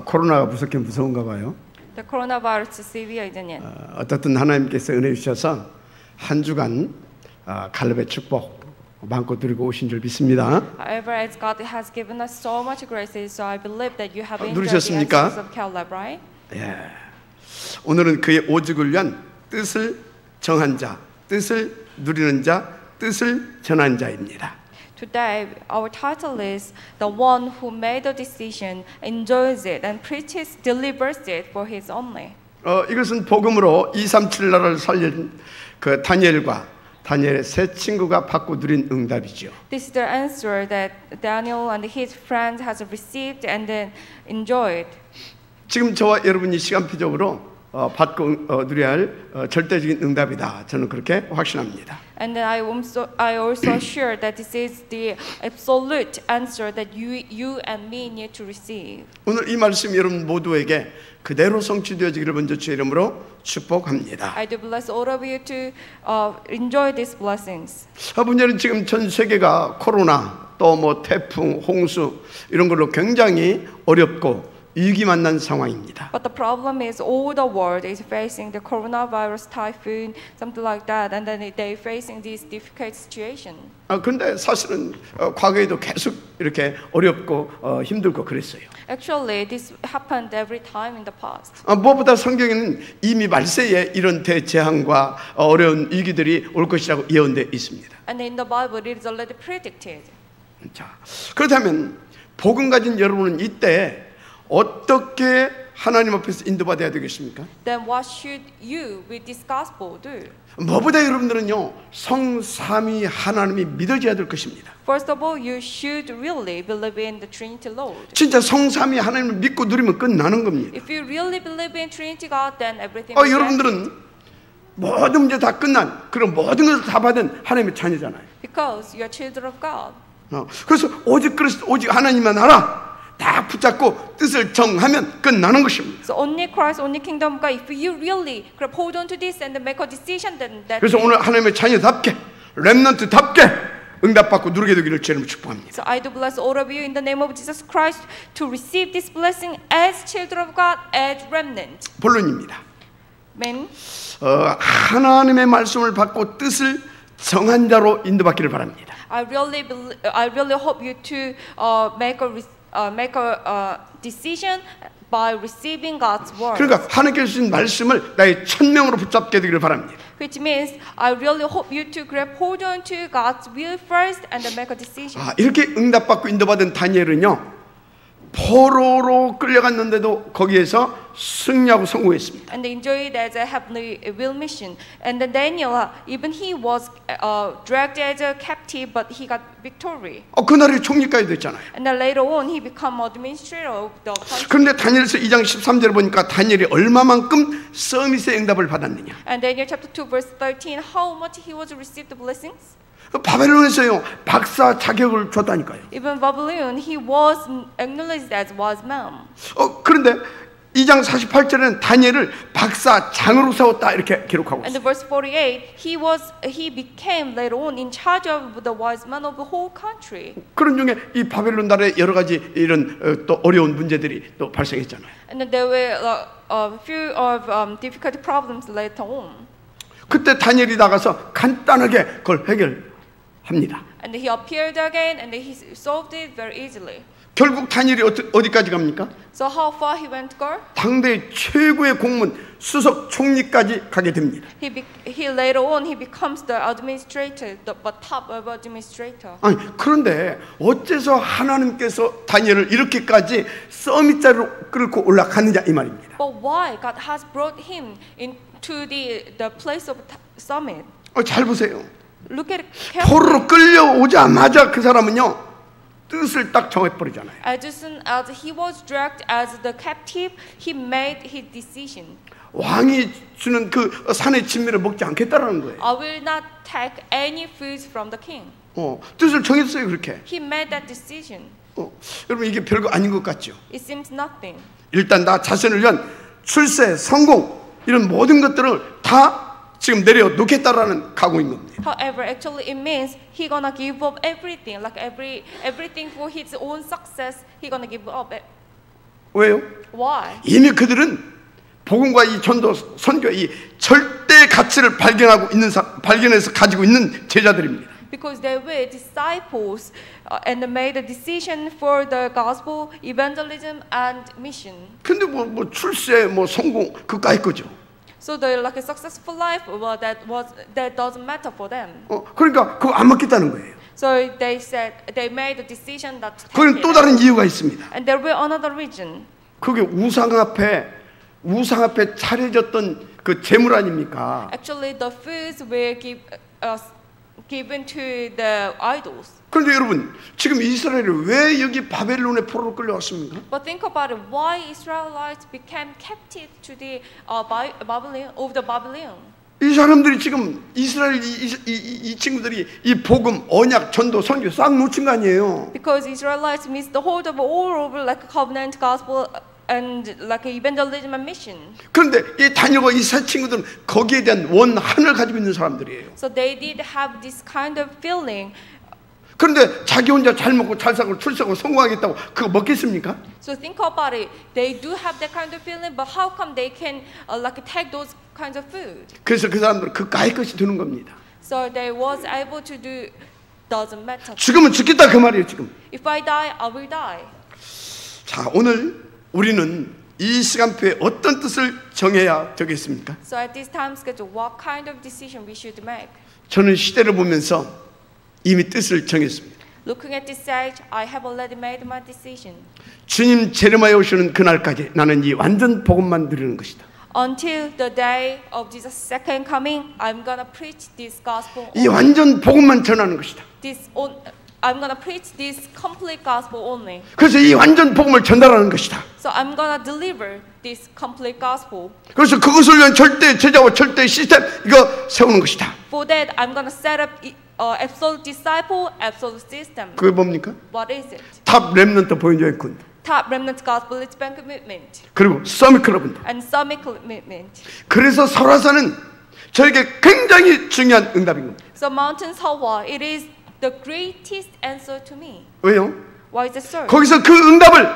코로나가 무섭게 무서운가 봐요. The coronavirus is severe, isn't it? 어떻든 하나님께서 은혜 주셔서 한 주간 갈렙의 축복 마음껏 누리고 오신 줄 믿습니다. However, as God has given us so much grace, so I believe that you have enjoyed the 누리셨습니까? access of Caleb, right? 예. 오늘은 그의 오직을 위한 뜻을 정한 자, 뜻을 누리는 자, 뜻을 전한 자입니다. Today, our title is The One Who Made a Decision, Enjoys It, and Preaches, Delivers It for His Only. 이것은 복음으로 237 나라를 살린 그 다니엘의 세 친구가 받고 누린 응답이죠. This is the answer that Daniel and his friends has received and then enjoyed. 지금 저와 여러분이 시간표적으로 받고 누려야 할 절대적인 응답이다. 저는 그렇게 확신합니다. And then I also assure that this is the absolute answer that you and me need to receive. 오늘 이 말씀 여러분 모두에게 그대로 성취되어지기를 먼저 주의 이름으로 축복합니다. I do bless all of you to enjoy these blessings. 문제는 지금 전 세계가 코로나 또 뭐 태풍, 홍수 이런 걸로 굉장히 어렵고 위기 만난 상황입니다. But the problem is all the world is facing the coronavirus, typhoon, something like that, and then they're facing this difficult situation. 그런데 사실은 과거에도 계속 이렇게 어렵고 힘들고 그랬어요. Actually, this happened every time in the past. 무엇보다 성경에는 이미 말세에 이런 대재앙과 어려운 위기들이 올 것이라고 예언되어 있습니다. And in the Bible, it is already predicted. 자, 그렇다면 복음 가진 여러분은 이때 어떻게 하나님 앞에서 인도받아야 되겠습니까? Then what should you with this gospel do? 무엇보다 여러분들은요 성삼위 하나님이 믿어져야 될 것입니다. First of all, you should really believe in the Trinity Lord. 진짜 성삼위 하나님을 믿고 누리면 끝나는 겁니다. If you really believe in Trinity God, then everything. will 여러분들은 모든 문제 다 끝난 그런 모든 것을 다 받은 하나님의 자녀잖아요. Because you are children of God. 그래서 오직 그리스도 오직 하나님만 알아. 다 붙잡고 뜻을 정하면 끝나는 것입니다. So only Christ, only kingdom God. If you really hold on to this and make a decision, then that. 그래서 오늘 하나님의 자녀답게 렘넌트답게 응답받고 누리게 되기를 주님을 축복합니다. So I do bless all of you in the name of Jesus Christ to receive this blessing as children of God, as remnant. 본론입니다. Amen. 하나님의 말씀을 받고 뜻을 정한 자로 인도받기를 바랍니다. I really hope you to make a decision by receiving God's word. 그러니까 하나님께서 주신 말씀을 나의 천명으로 붙잡게 되기를 바랍니다. Which means I really hope you to hold on to God's will first and then make a decision. 이렇게 응답받고 인도받은 다니엘은요 포로로 끌려갔는데도 거기에서 승리하고 성공했습니다. And they enjoyed as a heavenly will mission. And then Daniel, even he was dragged as a captive, but he got victory. 그 나라의 총리까지 됐잖아요. And then later on, he became administrator of the country. 그런데 다니엘서 2장 13절에 보니까 다니엘이 얼마만큼 서밋의 응답을 받았느냐. And Daniel chapter 2 verse 13, how much he was received the blessings? 바벨론에서요 박사 자격을 줬다니까요. Even Babylon, he was acknowledged as wise man. 그런데 2장 48절에는 다니엘을 박사장으로 세웠다 이렇게 기록하고 And 있어요. verse 48, he became later on in charge of the wise man of the whole country. 그런 중에 이 바벨론 나라에 여러 가지 이런 또 어려운 문제들이 또 발생했잖아요. And then there were a few of difficult problems later on. 그때 다니엘이 나가서 간단하게 그걸 해결합니다. And he appeared again, and he solved it very easily. 결국 다니엘이 어디까지 갑니까? So how far he went to go? 당대 최고의 공문 수석 총리까지 가게 됩니다. He later on he becomes the administrator, the top of administrator. 그런데 어째서 하나님께서 다니엘을 이렇게까지 서밋자로 끌고 올라가느냐 이 말입니다. But why God has brought him into the place of summit? 잘 보세요. Look at 포로로 끌려오자마자 그 사람은요 뜻을 딱 정해버리잖아요. As soon as he was dragged as the captive, he made his decision. 왕이 주는 그 산의 진미를 먹지 않겠다라는 거예요. I will not take any food from the king. 뜻을 정했어요 그렇게. He made that decision. 여러분 이게 별거 아닌 것 같죠? It seems nothing. 일단 나 자신을 위한 출세, 성공 이런 모든 것들을 다 지금 내려놓겠다라는 각오인 겁니다. However, actually it means he gonna give up everything, like everything for his own success. He gonna give up. 왜요? Why? 이미 그들은 복음과 이 전도, 선교, 이 절대 가치를 발견해서 가지고 있는 제자들입니다. Because they were disciples and they made a decision for the gospel, evangelism, and mission. 근데 뭐 출세, 뭐 성공 그까이 거죠. So they're like a successful life, well, that doesn't matter for them. 그러니까 그거 안 맞겠다는 거예요. So they said they made a decision that. 그건 또 다른 이유가 있습니다. And there were another reason. 그게 우상 앞에 차려졌던 그 제물 아닙니까? Actually, the foods were given to the idols. 그런데 여러분, 지금 이스라엘이 왜 여기 바벨론의 포로로 끌려왔습니까? But think about it. Why Israelites became captive to the Babylon? 이 사람들이 지금 이스라엘 이 친구들이 이 복음, 언약, 전도, 선교 싹 놓친 거 아니에요? Because Israelites missed the hold of all over like a covenant gospel and like a evangelism and mission. 그런데 이 다니엘과 이 세 친구들은 거기에 대한 원한을 가지고 있는 사람들이에요. So they did have this kind of feeling. 그런데 자기 혼자 잘 먹고 잘 살고 출세하고 성공하겠다고 그거 먹겠습니까? So think about it. They do have that kind of feeling, but how come they can like take those kinds of food? 그래서 그 사람들은 그까이 것이 드는 겁니다. So they was able to do doesn't matter. 죽으면 죽겠다 그 말이에요 지금. If I die, I will die. 자, 오늘 우리는 이 시간표에 어떤 뜻을 정해야 되겠습니까? So at this time schedule, what kind of decision we should make? 저는 시대를 보면서 이미 뜻을 정했습니다. Looking at this age, I have already made my decision. 주님 제르마에 오시는 그날까지 나는 이 완전 복음만 누리는 것이다. Until the day of Jesus' second coming, I'm gonna preach this gospel. 이 완전 복음만 전하는 것이다. I'm gonna preach this complete gospel only. 그래서 이 완전 복음을 전달하는 것이다. So I'm gonna deliver this complete gospel. 그래서 그것을 위한 절대 제자와 절대 시스템 이거 세우는 것이다. For that, I'm gonna set up absolute disciple, absolute system. 그게 뭡니까? What is it? 탑 렘넌트 보인조의 군. Top remnant gospel Lisbon commitment 그리고 서밋 클럽입니다. and summit commitment. 그래서 설화산은 저에게 굉장히 중요한 응답인 겁니다. So Mountain Seowa, it is the greatest answer to me. 왜요? Why is it so? 거기서 그 응답을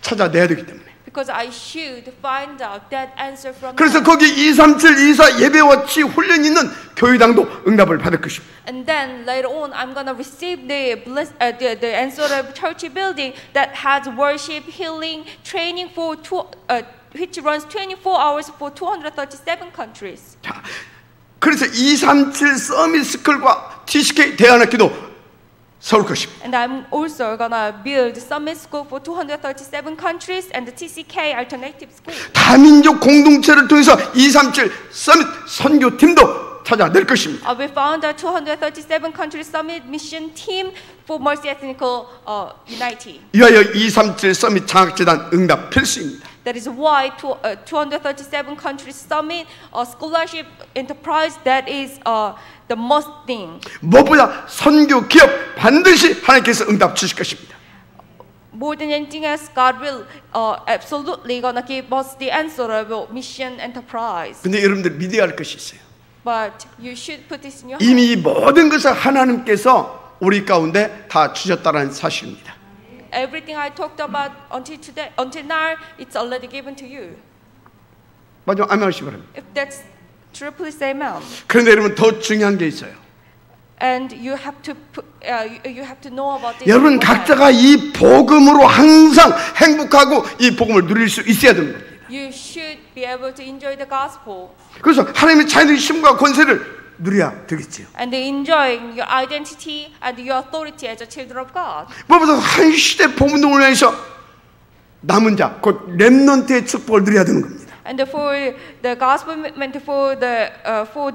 찾아내야 되기 때문에. Because I should find out that answer from 그래서 them. 거기 237, 24 예배와치 훈련이 있는 교회당도 응답을 받을 것입니다. And then later on, I'm gonna receive the answer of church building that has worship, healing, training for which runs 24 hours for 237 countries. 자, 그래서 237 서밋 스쿨과 TCK 대안학교도 세울 것입니다. And I'm also gonna build summit school for 237 countries and the TCK alternative school. 다민족 공동체를 통해서 237 서밋 선교팀도 찾아낼 것입니다. We found a 237 country summit mission team for multi-ethnical unity. 이하여 237 서밋 장학재단 응답 필수입니다. That is why 237 countries summit scholarship enterprise that is the most thing. 무엇보다 선교 기업 반드시 하나님께서 응답 주실 것입니다. More than anything else, God will absolutely gonna give us the answer of mission enterprise. 근데 여러분들 믿어야 할 것이 있어요. But you should put this in your 이미 heart. 이 모든 것을 하나님께서 우리 가운데 다 주셨다는 사실입니다. Everything I talked about until now, it's already given to you. 맞아, 아멘 하시기 바랍니다. If that's true, please say amen. 그런데 여러분 더 중요한 게 있어요. And you have to know about this. 여러분 각자가 이 복음으로 항상 행복하고 이 복음을 누릴 수 있어야 됩니다. You should be able to enjoy the gospel. 그래서 하나님의 자녀의 힘과 권세를 누려야 되겠지요. And enjoying your identity and your authority as a children of God. 무엇보다 한 시대 복음을 위해서 남은 자, 곧 렘넌트의 축복을 누려야 되는 겁니다. And for the gospel movement for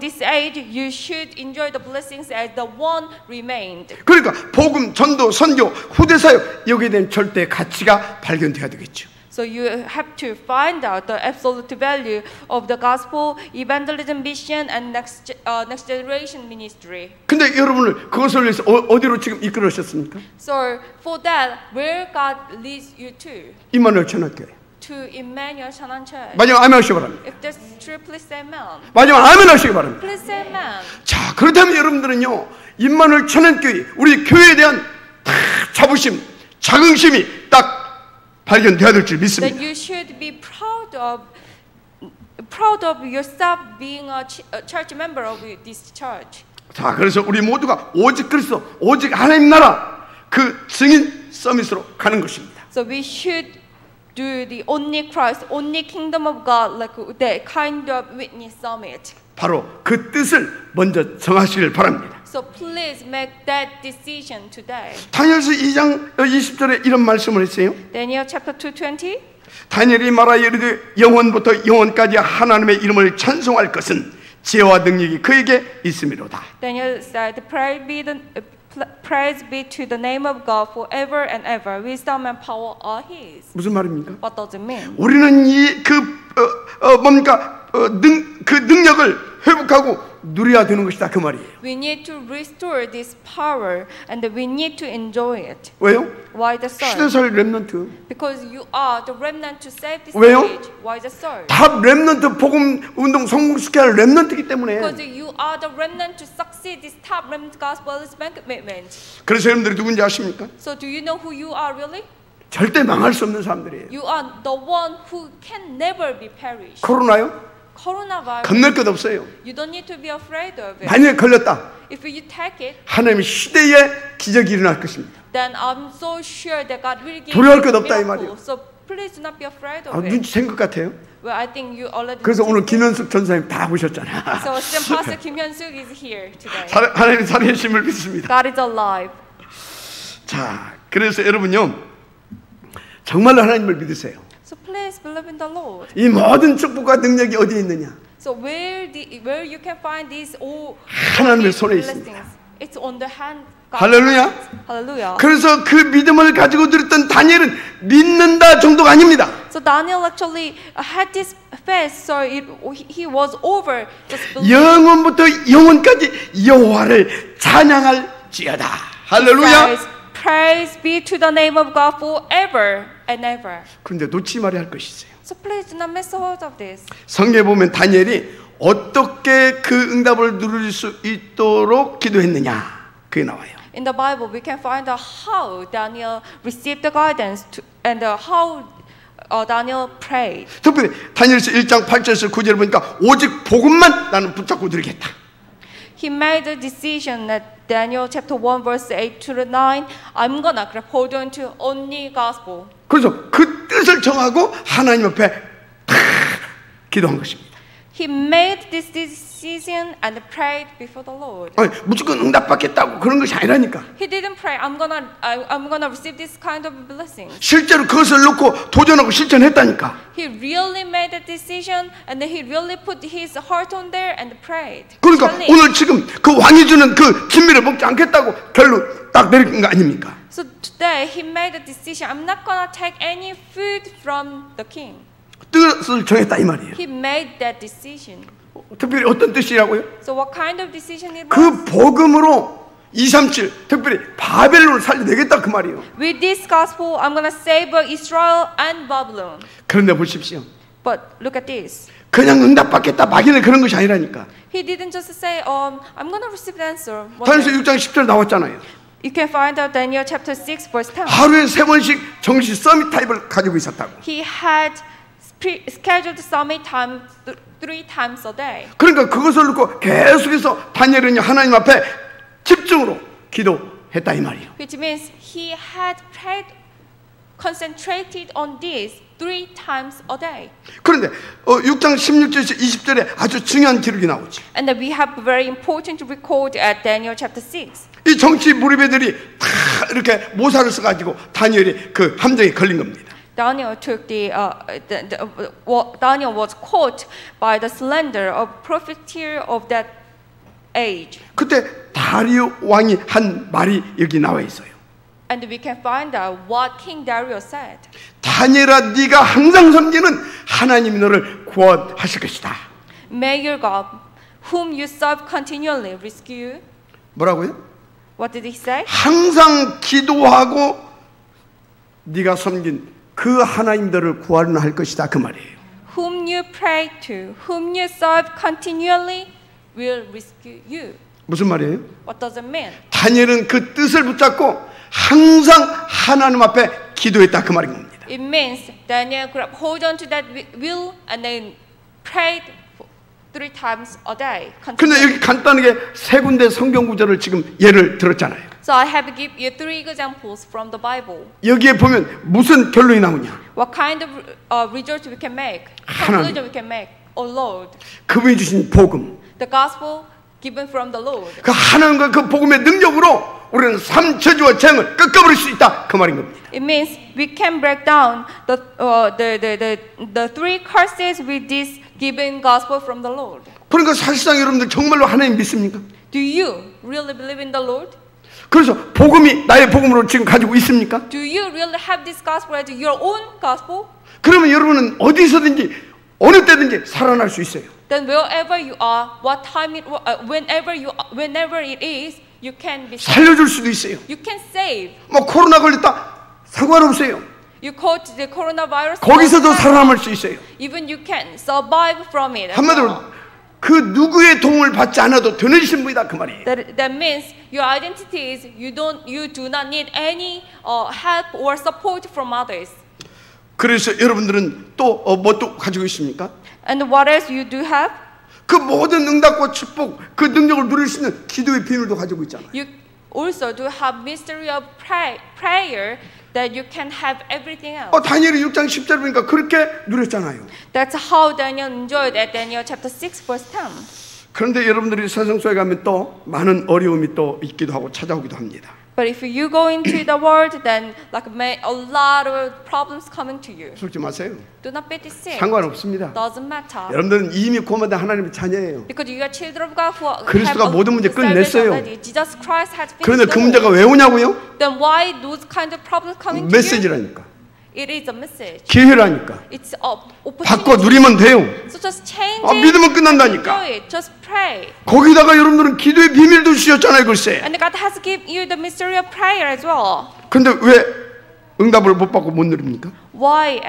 this age, you should enjoy the blessings as the one remained. 그러니까 복음, 전도, 선교, 후대 사역 여기에 대한 절대 가치가 발견돼야 되겠죠. So you have to find out the absolute value of the gospel, evangelism, mission, and next generation ministry. 근데 여러분을 그것을 위해서 어디로 지금 이끌으셨습니까? So for that, where God leads you to? 임마누엘 천학교회. To Emmanuel Shannon Church. 마지막 아멘 하시기 바랍니다. If that's true, please say amen. 마지막 아멘 하시기 바랍니다. Please say amen. 자, 그렇다면 여러분들은요, 임마누엘 천안교회 우리 교회에 대한 딱 자부심, 자긍심이 딱 발견돼야 될 줄 then 믿습니다. you should be proud of yourself being a church member of this church. 자, 그래서 우리 모두가 오직 그리스도, 오직 하나님 나라 그 증인 서밋으로 가는 것입니다. So we should do the only Christ, only kingdom of God, like that kind of witness summit. 바로 그 뜻을 먼저 정하시길 바랍니다. So please make that decision today. 다니엘서 2장 20절에 이런 말씀을 했어요. Daniel chapter 2:20. 다니엘이 말하여 이르되 영원부터 영원까지 하나님의 이름을 찬송할 것은 지혜와 능력이 그에게 있음이로다. Daniel said, Praise be to the name of God forever and ever. Wisdom and power are His. 무슨 말입니까? What does it mean? 우리는 그 능력을 회복하고 누려야 되는 것이다 그 말이에요. We need to restore this power and we need to enjoy it. 왜요? Why the sword? 시대살 렘넌트. Because you are the remnant to save this 왜요? age. Why the sword? 다 렘넌트 복음 운동 성공시켜야 할 렘넌트이기 때문에. Because you are the remnant to succeed this top remnant gospel is commitment. 그래서 여러분들이 누군지 아십니까? So do you know who you are really? 절대 망할 수 없는 사람들이에요. You are the one who can never be perished. 코로나요? Coronavirus. 겁낼 것 없어요. You don't need to be afraid of it. 만약에 걸렸다. If you take it, 하나님의 시대에 기적이 일어날 것입니다. then I'm so sure that God will give 두려울 you 것 없다 이 miracle. 말이에요. So please do not be afraid 아, of it. 눈치챈 것 같아요. Well, I think you already. 그래서 오늘 noticed it. 김현숙 전사님 다 오셨잖아. So still Pastor Kim Hyun-suk is here today. 하나님 살아계심을 믿습니다. God is alive. 자, 그래서 여러분요 정말로 하나님을 믿으세요. So please believe in the Lord. 이 모든 축복과 능력이 어디에 있느냐? So where you can find these all 하나님의 손에 blessings? 있습니다. It's on the hand. 할렐루야. Hallelujah. 그래서 그 믿음을 가지고 들었던 다니엘은 믿는다 정도가 아닙니다. So Daniel actually had this faith, so he was over just believing. 영원부터 영원까지 여호와를 찬양할지어다. 할렐루야. Guys, praise be to the name of God forever and ever. 그런데 놓치 말아야 할 것이 있어요. So please do not miss hold of this. 성경에 보면 다니엘이 어떻게 그 응답을 누릴 수 있도록 기도했느냐 그게 나와요. In the Bible, we can find out how Daniel received the guidance and how Daniel prayed. 특별히 다니엘서 1장 8절에서 9절을 보니까 오직 복음만 나는 붙잡고 누리겠다. He made the decision that Daniel chapter 1 verse 8 to 9, I'm gonna hold on to only gospel. 그래서 그 뜻을 정하고 하나님 앞에 기도한 것입니다. He made this decision and prayed before the Lord. 아니, 무조건 응답받겠다고 그런 것이 아니라니까. He didn't pray, I'm gonna receive this kind of blessing. 실제로 그것을 놓고 도전하고 실천했다니까. He really made a decision and he really put his heart on there and prayed. 그러니까 Challenge. 오늘 지금 그 왕이 주는 그 진미를 먹지 않겠다고 결론 딱 내린 거 아닙니까? So today he made a decision. I'm not gonna take any food from the king. 뜻을 정했다 이 말이에요. He made that decision. 특별히 어떤 뜻이라고요? So what kind of decision it was? 그 복음으로 237 특별히 바벨론을 살려내겠다 그 말이에요. With this gospel, I'm gonna save Israel and Babylon. 그런데 보십시오. But look at this. 그냥 응답받겠다 막연히 그런 것이 아니라니까. He didn't just say, I'm gonna receive the answer. 다니엘서 6장 10절 나왔잖아요. You can find out Daniel chapter 6 verse 10. 하루에 3번씩 정시 서밋 타입을 가지고 있었다고. He had scheduled summit time 3 times a day. 그러니까 그것을 놓고 계속해서 다니엘은 하나님 앞에 집중으로 기도했다 이 말이에요. Which means he had prayed, concentrated on this 3 times a day. 그런데 6장 16절에서 20절에 아주 중요한 기록이 나오죠. And we have very important record at Daniel chapter 6. 이 정치 무리배들이 다 이렇게 모사를 써가지고 다니엘이 그 함정에 걸린 겁니다. Daniel took Daniel was caught by the slander of profiteer of that age. 그때 다리오 왕이 한 말이 여기 나와 있어요. And we can find out what King Darius said. 다니엘아, 네가 항상 섬기는 하나님이 너를 구원하실 것이다. May your God, whom you serve continually, rescue you. 뭐라고요? What did he say? 항상 기도하고 네가 섬긴 그 하나님들을 구원할 것이다 그 말이에요. Whom you pray to, whom you serve continually, will rescue you. 무슨 말이에요? What does it mean? 다니엘은 그 뜻을 붙잡고 항상 하나님 앞에 기도했다 그 말인 겁니다. It means Daniel hold on to that will and then prayed 3 times a day. 근데 여기 간단하게 세 군데 성경 구절을 지금 예를 들었잖아요. So I have give you 3 examples from the Bible. 여기에 보면 무슨 결론이 나오냐? What kind of result we can make? 하나님. Conclusion we can make? Oh Lord, 그분이 주신 복음. the gospel given from the Lord. 그 하나님과 그 복음의 능력으로 우리는 삶 저주와 재앙을 꺾어버릴 수 있다. 그 말인 겁니다. It means we can break down the 3 curses with this given gospel from the Lord. 그러니까 사실상 여러분들 정말로 하나님 믿습니까? Do you really believe in the Lord? 그래서 복음이 나의 복음으로 지금 가지고 있습니까? Do you really have this gospel as your own gospel? 그러면 여러분은 어디서든지 어느 때든지 살아날 수 있어요. Then wherever you are, what time it, whenever it is, you can be saved. 살려줄 수도 있어요. You can save. 뭐 코로나 걸렸다 상관없어요. You caught the coronavirus. 거기서도 살아남을 수 있어요. Even you can survive from it. as 한마디로 well. 그 누구의 도움을 받지 않아도 되는 신분이다 그 말이에요. That means your identity is you do not need any help or support from others. 그래서 여러분들은 또 뭐 또 가지고 있습니까? And what else you do have? 그 모든 응답과 축복, 그 능력을 누릴 수 있는 기도의 비밀도 가지고 있잖아요. You also do have mystery of prayer that you can have everything else. 다니엘이 6장 10절 보니까 그렇게 누렸잖아요. That's how Daniel enjoyed at Daniel chapter 6 verse 10. 그런데 여러분들이 세상 속에 가면 또 많은 어려움이 또 있기도 하고 찾아오기도 합니다. But if you go into the world, then a lot of problems coming to you. 속지 마세요. Do not be deceived. 상관없습니다. Doesn't matter. 여러분들은 이미 구원받은 하나님의 자녀예요. Because you are children of God who 그리스도가 have 모든 문제 salvation 끝냈어요. already. Jesus Christ has finished 그런데 the 그 문제가 work. 왜 오냐고요? Then why those kind of problems coming to you? 메시지라니까. It is a message. 기회라니까. It's a 바꿔 opportunity. 누리면 돼요. So just change 믿으면 it. 끝난다니까. Enjoy it. Just pray. 거기다가 여러분들은 기도의 비밀도 주셨잖아요, 글쎄. And God has given you the mystery of prayer as well. 근데 왜 응답을 못 받고 못 누립니까? Why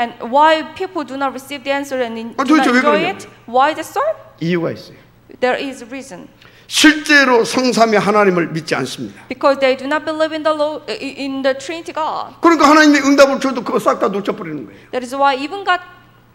people do not receive the answer and do not 도대체 왜 enjoy 그러냐? it? Why is so? 이유가 있어요. There is a reason. 실제로 성삼위 하나님을 믿지 않습니다. Because they do not believe in the Lord, in the Trinity God. 그러니까 하나님이 응답을 줘도 그거 싹 다 놓쳐버리는 거예요. That is why even God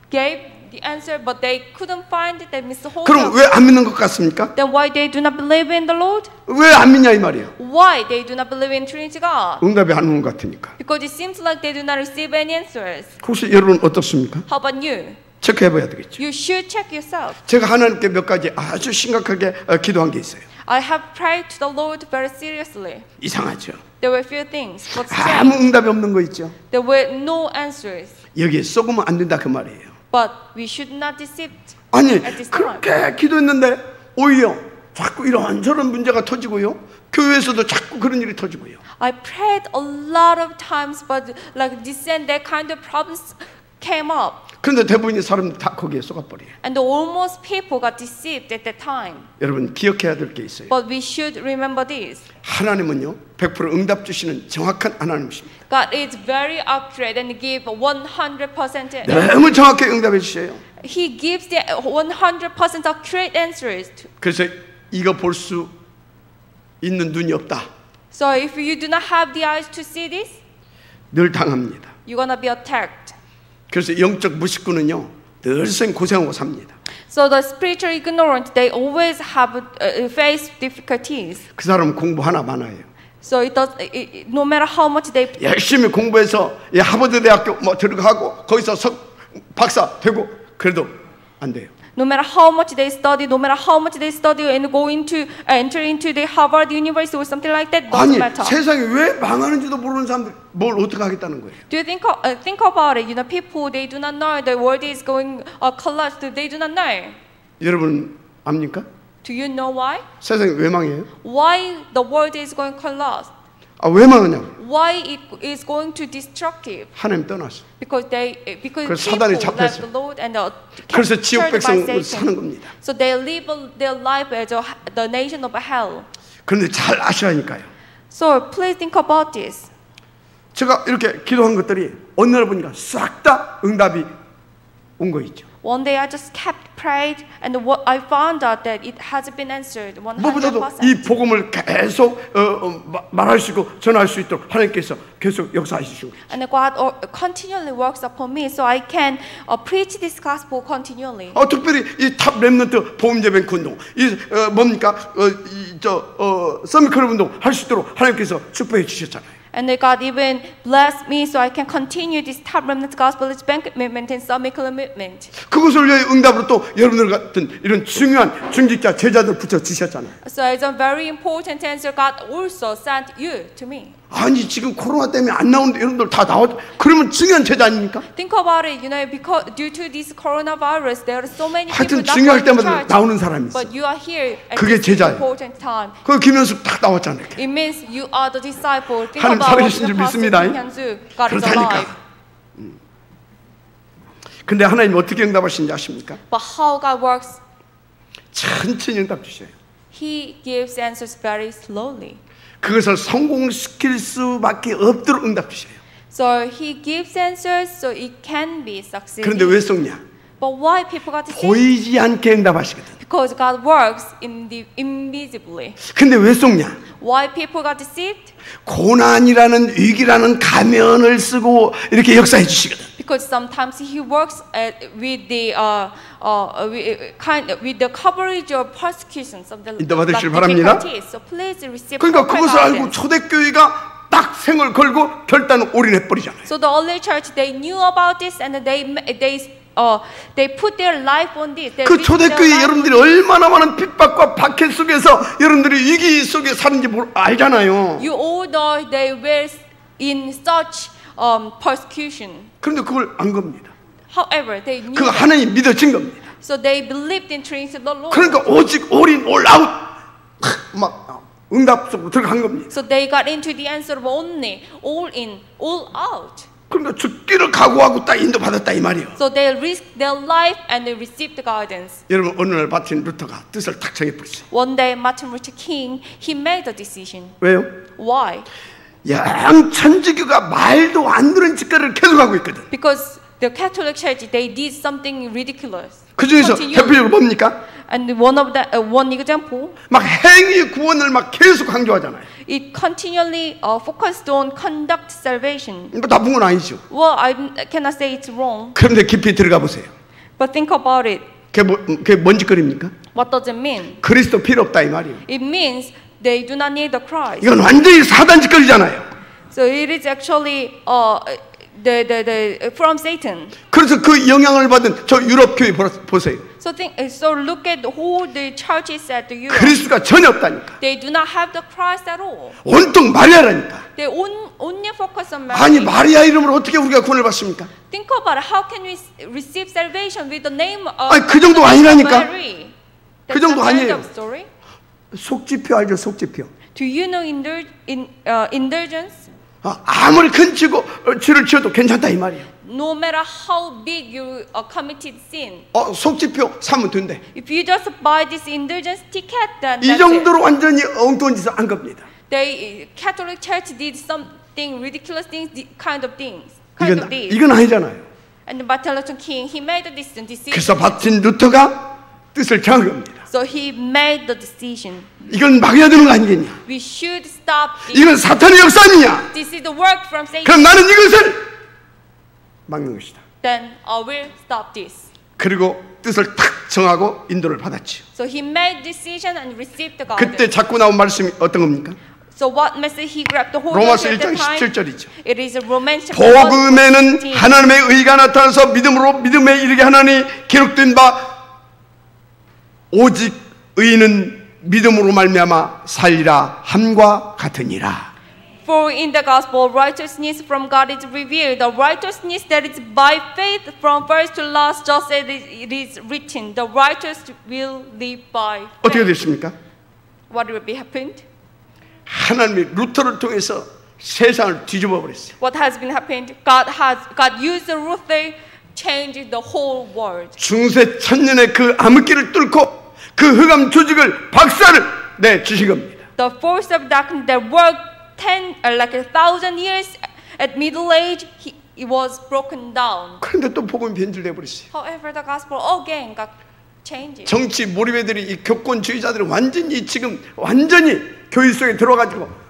gave the answer, but they couldn't find it. They missed the whole. 그럼 왜 안 믿는 것 같습니까? Then why they do not believe in the Lord? 왜 안 믿냐 이 말이에요. Why they do not believe in Trinity God? 응답이 안 오는 것 같으니까. Because it seems like they do not receive any answers. 혹시 여러분 어떻습니까? How about you? 체크해봐야 되겠죠. You should check yourself. 제가 하나님께 몇 가지 아주 심각하게 기도한 게 있어요. I have prayed to the Lord very seriously. 이상하죠. There were few things, but 아무 strange. 응답이 없는 거 있죠. There were no answers. 여기에 썩으면 안 된다 그 말이에요. But we should not deceive 아니 at this time. 그렇게 기도했는데 오히려 자꾸 이런저런 문제가 터지고요. 교회에서도 자꾸 그런 일이 터지고요. I prayed a lot of times, but like this and that kind of problems came up. 그런데 대부분의 사람들 다 거기에 쏟아버려요. And almost people got deceived at that time. 여러분 기억해야 될 게 있어요. But we should remember this. 하나님은요 100% 응답 주시는 정확한 하나님이십니다. God is very accurate and give 100%. 너무 정확하게 응답해 주셔요. He gives the 100% accurate answers. 그래서 이거 볼 수 있는 눈이 없다. So if you do not have the eyes to see this, 늘 당합니다. you're gonna be attacked. 그래서 영적 무식구는요 늘상 고생하고 삽니다. So the spiritual ignorant, they always have face difficulties. 그 사람은 공부 하나 많아요. So no matter how much they 열심히 공부해서 하버드 대학교 뭐 들어가고 거기서 박사 되고 그래도 안 돼요. no matter how much they study, and enter into the Harvard University or something like that, doesn't 아니 matter. 세상이 왜 망하는지도 모르는 사람들 뭘 어떻게 하겠다는 거예요? Do you think about it? You know, people they do not know the world is going collapse. They do not know. 여러분 압니까? Do you know why? 세상이 왜 망해요? Why the world is going collapse? 왜 망하냐고? Why it is going to destructive? 하나님 떠났어. Because 그래서 people 사단이 left 잡혔어. the Lord and 그래서 지옥 captured by 백성으로 Satan. 사는 겁니다. So they live their life as the nation of hell. 그런데 잘 아시라니까요. So please think about this. 제가 이렇게 기도한 것들이 어느 날 보니까 싹 다 응답이 온 거 있죠. One day I just kept prayed, and what I found out that it has been answered 100%. 무엇보다도 이 복음을 계속 말할 수 있고 전할 수 있도록 하나님께서 계속 역사하시고. And God continually works upon me, so I can preach this gospel continually. 특별히 이 탑 렘넌트 보험예배bank 운동, 이 뭡니까 서밋클럽 운동 할 수 있도록 하나님께서 축복해 주셨잖아요. And God even blessed me so I can continue this Top Remnant Gospel Bank movement and Summit movement. 그것을 위해 응답으로 또 여러분들 같은 이런 중요한 중직자 제자들 붙여 주셨잖아요. So as a very important answer, God also sent you to me. 아니 지금 코로나 때문에 안 나오는데 여러분들 다 나와. 그러면 중요한 제자 아닙니까? Think about it, because due to this coronavirus, there are so many 하여튼 people not 중요할 going to 때마다 church. 나오는 사람이 있어. But you are here at 그게 this 제자예요. important time. 그 김현숙 딱 나왔잖아요. It means you are the disciple. Think 하나님 about what 살아계신 줄 the pastor 믿습니다. Kim Hyun-soo, God is 그렇다니까. alive. 근데 하나님 어떻게 응답하시는지 아십니까? But how God works, 천천히 응답 주셔요. He gives answers very slowly. 그것을 성공시킬 수밖에 없도록 응답 주셔요. So He gives answers so it can be succeeding. 그런데 왜 속냐? But why people got deceived? 보이지 않게 응답하시거든. Because God works invisibly. 근데 왜 속냐? Why people got deceived? 고난이라는 위기라는 가면을 쓰고 이렇게 역사해 주시거든. Because sometimes He works with the with the coverage of persecutions of the 인도받으시길 바랍니다. difficulties. So please receive. 그러니까 proper 그것을 알고 guidance. 초대교회가 딱 생을 걸고 결단을 올인해 버리잖아요. So the early church they knew about this and they put their life on this. They 그 risked their 초대교회 life. 여러분들이 얼마나 많은 핍박과 박해 속에서 여러분들이 위기 속에 사는지 알잖아요. You all know they were in such persecution. 그런데 그걸 안 겁니다. However, they knew 그거 that. 하나님 믿어진 겁니다. So they believed in trusting the Lord. 그러니까 오직 올인 올아웃 막 응답 속으로 들어간 겁니다. So they got into the answer of only, all in, all out. 그러니까 죽기를 각오하고 딱 인도받았다 이 말이에요. So they risked their life and they received the guidance. 여러분 어느 날 마틴 루터가 뜻을 탁 정해버렸어요. One day, Martin Luther King, he made a decision. 왜요? Why? 양천지교가 말도 안 되는 짓거리를 계속하고 있거든. Because the Catholic Church, they did something ridiculous. 그 중에서 Continue. 대표적으로 뭡니까? And one example, 막 행위 구원을 막 계속 강조하잖아요. it continually focused on conduct salvation. 뭐 나쁜 건 아니죠. Well, I cannot say it's wrong, 그런데 깊이 들어가 보세요. but think about it. 그게 뭔 짓거리입니까? What does it mean? 그리스도 필요 없다 이 말이에요. It means they do not need the Christ. 이건 완전히 사단 짓거리잖아요. So it is actually the from Satan. 그래서 그 영향을 받은 저 유럽 교회 보세요. So look at who the churches at the Europe. 그리스도가 전혀 없다니까. They do not have the Christ at all. 온통 마리아라니까. They only focus on Mary. 아니 마리아 이름으로 어떻게 우리가 구원을 받습니까? Think about it. How can we receive salvation with the name of 아니, 그 정도 아니라니까. Mary? 그 정도 That's the end 아니에요. of story. 속지표 알죠? 속지표. Do you know indulgence? 아무리 큰 죄를 지어도 괜찮다 이 말이에요. No matter how big you committed sin, 속지표 사면 된대. if you just buy this indulgence ticket, then 이 that's it. 정도로 완전히 엉뚱한 짓을 한 겁니다. Catholic Church did something ridiculous things, kind of this. 이건 아니잖아요. And Martin Luther King, he made a decision. 그래서 마틴 루터가 뜻을 정한 겁니다. So he made the decision. 이건 막아야 되는 거 아니겠냐? We should stop this. 이건 사탄의 역사 아니냐? This is the work from Satan. 그럼 나는 이것을 막는 것이다. Then I will stop this. 그리고 뜻을 탁 정하고 인도를 받았지요. So he made decision and received the 그때 guidance. 자꾸 나온 말씀이 어떤 겁니까? So what message he grabbed the whole 로마서 at 1장 the time? 17절이죠. It is Romans chapter 1, 복음에는 16. 하나님의 의가 나타나서 믿음으로 믿음에 이르게 하나니 기록된 바 오직 의인은 믿음으로 말미암아 살리라 함과 같으니라. For in the gospel, righteousness from God is revealed, the righteousness that is by faith from first to last, just as it is written, the righteous will live by 어떻게 faith. 됐습니까? What will be happened? 하나님이 루터를 통해서 세상을 뒤집어 버렸어요. What has been happened? God used Luther, changed the whole world. 중세 천년의 그 암흑기를 뚫고 그 흑암 조직을 박살을 내 주신 겁니다. The force of darkness that worked 1,000 years at Middle Age, it was broken down. 그런데 또 복음이 변질돼 버렸어요. However, the gospel again got changed. 정치 몰입애들이 이 교권주의자들이 완전히 지금 완전히 교회 속에 들어가지고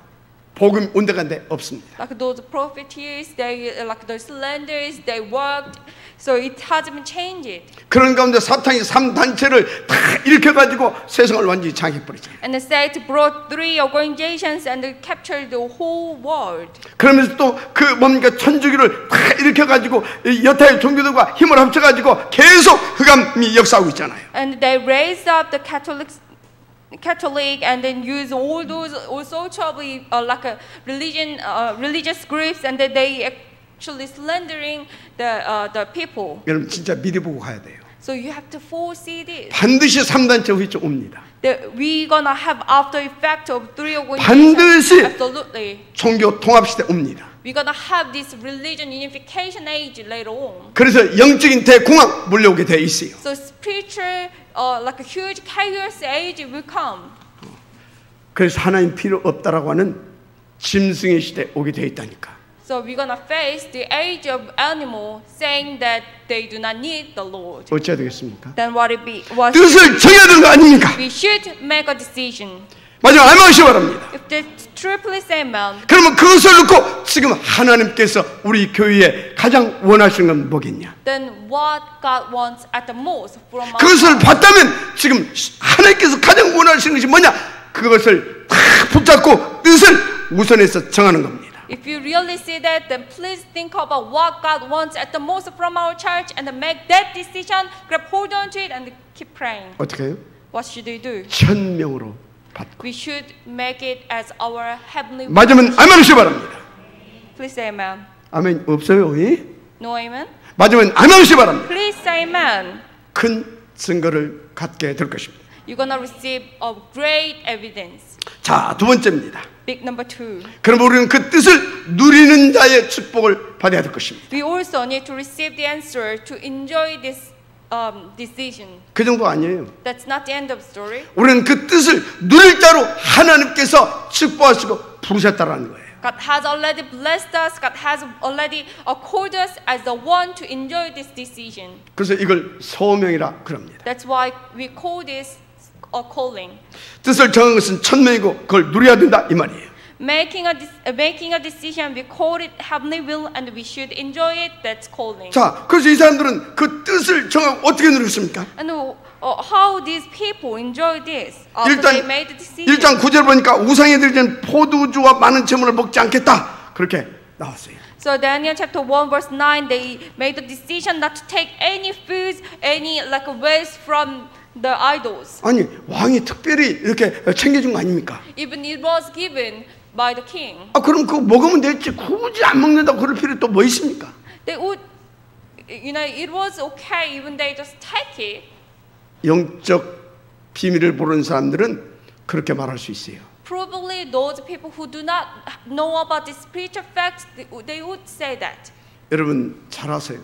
복음 온데간데 없습니다. Like those profiteers, they like those slanders, they worked, so it hasn't been changed. 그런 가운데 사탄이 3단체를 다 일으켜가지고 세상을 완전히 장악해버리잖아요. And the state brought 3 organizations and they captured the whole world. 그러면서 또 그 뭡니까 천주교를 다 일으켜가지고 이 여타의 종교들과 힘을 합쳐가지고 계속 흑암이 역사하고 있잖아요. And they raised up the Catholic and then use all those all sorts of like a religious groups and then they actually slandering the people. 여러분 진짜 미리 보고 가야 돼요. So you have to foresee this. 반드시 3단체 휘쪽 옵니다. That we gonna have after effect of 3 organizations. 반드시 Absolutely. 종교 통합 시대 옵니다. We're gonna have this religion unification age later on. 그래서 영적인 대공황 몰려오게 돼 있어요. So spiritual, like a huge chaos age will come. 그래서 하나님 필요 없다라고 하는 짐승의 시대 오게 돼 있다니까. So we're gonna face the age of animal, saying that they do not need the Lord. 어찌해야 되겠습니까? Then what it be? What 뜻을 정해야 되는 거 아닙니까? we should make a decision. 마지막 알마우시 바랍니다. If that's true, please say amen. 그러면 그것을 놓고 지금 하나님께서 우리 교회에 가장 원하시는 건 뭐겠냐? Then what God wants at the most from us? 그것을 봤다면 지금 하나님께서 가장 원하시는 것이 뭐냐? 그것을 다 붙잡고 뜻을 우선해서 정하는 겁니다. If you really see that, then please think about what God wants at the most from our church and then make that decision, grab hold on to it and keep praying. 어떻게 해요? What should we do? 천명으로 받고. We should make it as our heavenly 맞으면 아멘하시 바랍니다. Please say amen. 아멘 없어요? 예? No amen? 맞으면 아멘하시 바랍니다. Please say amen. 큰 증거를 갖게 될 것입니다. You're gonna receive a great evidence. 자, 두 번째입니다. Big number 2. 그럼 우리는 그 뜻을 누리는 자의 축복을 받아야 될 것입니다. We also need to receive the answer to enjoy this decision. 그 정도 아니에요. That's not the end of the story. 우리는 그 뜻을 누릴 자로 하나님께서 축복하시고 부르셨다라는 거예요. God has already blessed us. God has already called us as the one to enjoy this decision. 그래서 이걸 소명이라 그럽니다. That's why we call this a calling. 뜻을 정한 것은 천명이고 그걸 누려야 된다 이 말이에요. Making a decision, we call it heavenly will, and we should enjoy it. That's calling. 자, 그래서 이 사람들은 그 뜻을 정하고 어떻게 누렸습니까? And how these people enjoy this after they made the decision. 1장 9절 보니까 우상에 드리는 포도주와 많은 재물을 먹지 않겠다 그렇게 나왔어요. So Daniel chapter 1 verse 9, they made the decision not to take any foods, any like waste from the idols. 아니 왕이 특별히 이렇게 챙겨준 거 아닙니까? Even it was given by the king. 아 그럼 그거 먹으면 됐지 굳이 안 먹는다고 그럴 필요 또 뭐 있습니까? They would, it was okay even they just take it. 영적 비밀을 모르는 사람들은 그렇게 말할 수 있어요. Probably those people who do not know about the spiritual facts, they would say that. 여러분 잘 아세요.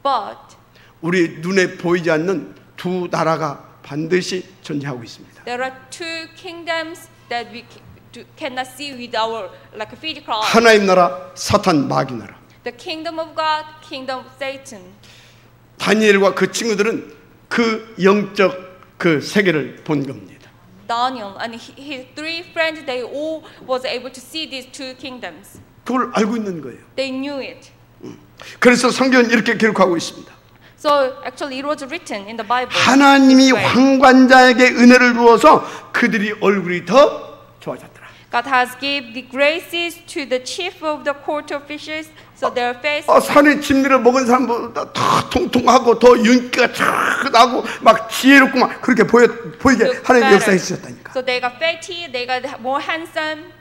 But 우리 눈에 보이지 않는 두 나라가 반드시 존재하고 있습니다. there are 2 kingdoms that we cannot see with our like physical eyes. 하나님 나라, 사탄 마귀 나라. The kingdom of God, kingdom of Satan. 다니엘과 그 친구들은 그 영적 그 세계를 본 겁니다. Daniel and his 3 friends, they all was able to see these 2 kingdoms. 그걸 알고 있는 거예요. They knew it. 그래서 성경은 이렇게 기록하고 있습니다. So actually it was written in the Bible. 하나님이 황관자에게 은혜를 주어서 그들이 얼굴이 더 좋아졌더라. God has given the graces to the chief of the court officials, so their face. 산의 진미를 먹은 사람보다 더 통통하고 더 윤기가 쫙 나고 막 지혜롭고 막 그렇게 보이게 하나님 역사해 주셨다니까. So they got fatty, they got more handsome.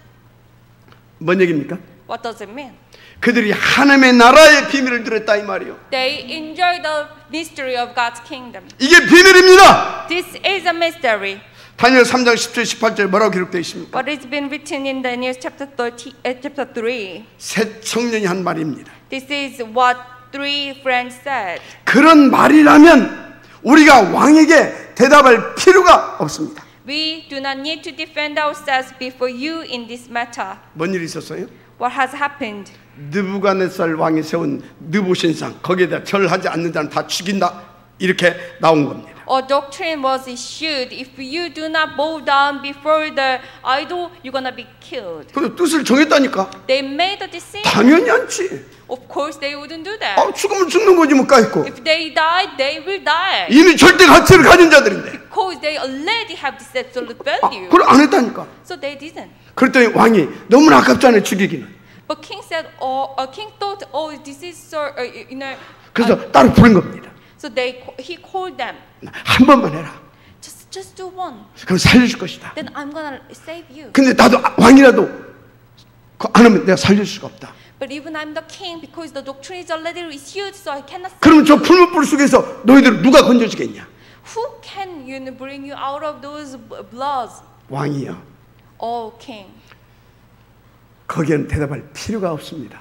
뭔 얘기입니까? What does it mean? 그들이 하나님의 나라의 비밀을 누렸다 이 말이요. They enjoy the mystery of God's kingdom. 이게 비밀입니다. This is a mystery. 다니엘 3장 10절 18절 뭐라고 기록되어 있습니까? What has been written in Daniel chapter 3. 새 청년이 한 말입니다. This is what 3 friends said. 그런 말이라면 우리가 왕에게 대답할 필요가 없습니다. We do not need to defend ourselves before you in this matter. 뭔 일이 있었어요? What has happened? 느부갓네살 왕이 세운 느보신상 거기에다 절하지 않는 자는 다 죽인다 이렇게 나온 겁니다. A doctrine was issued. If you do not bow down before the idol, you're gonna be killed. 근데 뜻을 정했다니까. They made a decision. 당연히 않지. Of course, they wouldn't do that. 죽으면 죽는 거지 뭐 까있고. If they die, they will die. 이미 절대 가치를 가진 자들인데. Because they already have this absolute value. 그걸 안 했다니까. So they didn't. 그랬더니 왕이 너무나 아깝잖아요 죽이기는. But king said, king thought, this is so, 그래서 따로 부른 겁니다. So he called them. 한 번만 해라. Just do one. 그럼 살려줄 것이다. Then I'm gonna save you. 근데 나도 왕이라도 안 하면 내가 살릴 수가 없다. But even I'm the king because the doctrine is already issued, so I cannot. 그러면 저 풀무불 속에서 너희들 누가 건져주겠냐? Who can bring you out of those bloods? 왕이요. Oh, king. 거기에는 대답할 필요가 없습니다.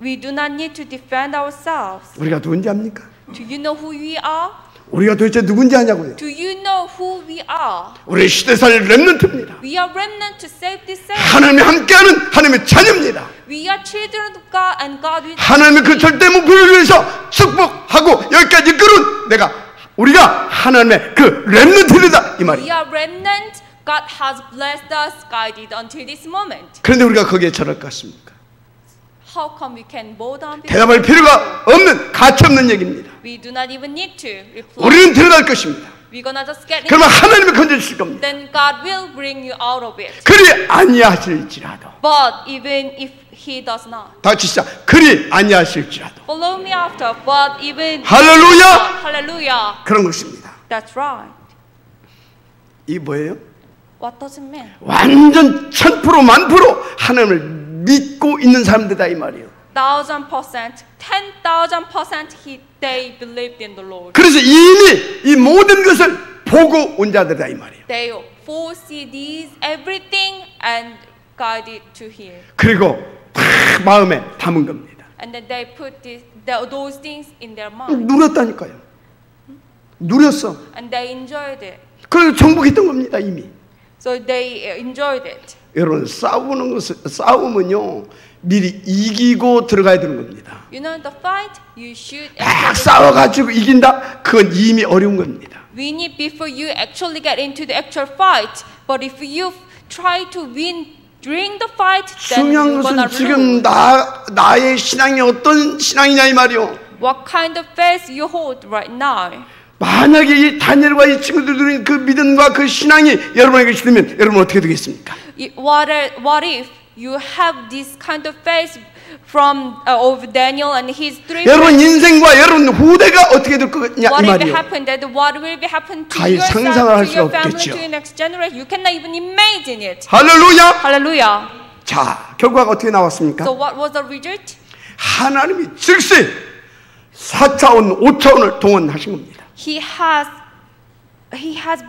We do not need to defend ourselves. 우리가 누군지 압니까? Do you know who we are? 우리가 도대체 누군지 아냐고요? Do you know who we are? 우리 시대살 렘넌트입니다. We are remnant to save this earth. 하나님이 함께하는 하나님의 자녀입니다. We are children of God and God will. 하나님의 그 절대 목표를 위해서 축복하고 여기까지 이끌은 우리가 하나님의 그 렘넌트이다 이 We 말이에요. are remnant. God has blessed us, guided until this moment. 그런데 우리가 거기에 절할 것 같습니까? How come we can bow down? 대답할 필요가 없는 가치 없는 얘기입니다. We do not even need to reply. 우리는 들어갈 것입니다. We're gonna just get. 그러면 하나님이 건져주실 겁니다. Then God will bring you out of it. 그리 아니하실지라도. But even if He does not. 다 같이 시작. 그리 아니하실지라도. Follow me after. But even. 할렐루야. Hallelujah. 그런 것입니다. That's right. 이 뭐예요? What does it mean? 완전 1000% 1000% 하나님을 믿고 있는 사람들이다 이 말이에요. 1000%, 10,000% they believed in the Lord. 그래서 이미 이 모든 것을 보고 온 자들이다 이 말이에요. They foresee these everything and guided to Him. 그리고 다 마음에 담은 겁니다. And then they put those things in their mind. 누렸다니까요. 누렸어. And they enjoyed it. 그래서 정복했던 겁니다 이미. So they enjoyed it. 여러분 싸움은요 미리 이기고 들어가야 되는 겁니다. You know the fight you should. 막 싸워가지고 이긴다? 그건 이미 어려운 겁니다. Win it before you actually get into the actual fight. But if you try to win during the fight, then 중요한 you're gonna 것은 지금 lose. 나의 신앙이 어떤 신앙이냐 이 말이요. What kind of faith you hold right now? 만약에 이 다니엘과 이 친구들이 그 믿음과 그 신앙이 여러분에게 있으면 여러분 어떻게 되겠습니까? What if you have this kind of faith from of Daniel and his three 여러분 friends? 인생과 여러분 후대가 어떻게 될 거냐 What 이 will 말이요. happen? That what will be happen to 가히 yourself, 상상을 할 to 수가 your family, 없겠죠. to your next generation? You cannot even imagine it. 할렐루야. Hallelujah. 자 결과가 어떻게 나왔습니까? So what was the result? 하나님이 즉시 4차원 5차원을 동원하신 겁니다. He has